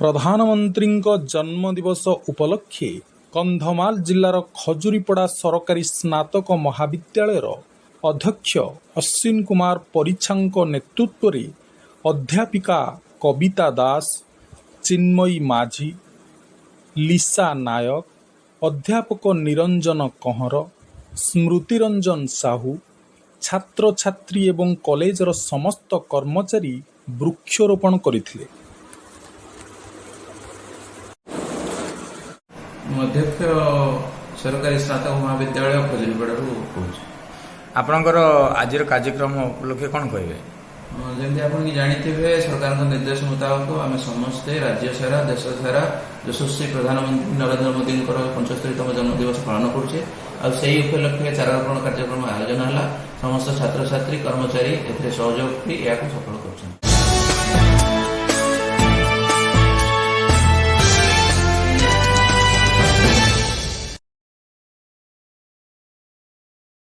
प्रधानमंत्री जन्मदिवस उपलक्षे कंधमाल जिलार खजुरीपड़ा सरकारी स्नातक महाविद्यालयर अध्यक्ष अश्विन कुमार परिछांक नेतृत्व में अध्यापिका कविता दास, चिन्मयी माझी, लिसा नायक, अध्यापक निरंजन कंहर, स्मृतिरंजन साहू, छात्र छात्री एवं कॉलेजर समस्त कर्मचारी वृक्षरोपण करथिले। अध्यक्ष सरकारी स्नातक महाविद्यालय खजुरीपड़ारू कौच आपणकर आज कार्यक्रम उपलक्षे कौन कहे जमी आप जानते सरकार निर्देश मुताबक आम समस्ते राज्य सारा देश सारा यशस्वी प्रधानमंत्री नरेंद्र मोदी 75तम जन्मदिवस पालन करुचे उपलक्षे चारारोपण कार्यक्रम आयोजन है। समस्त छात्र छात्री कर्मचारी सहयोग सफल कर।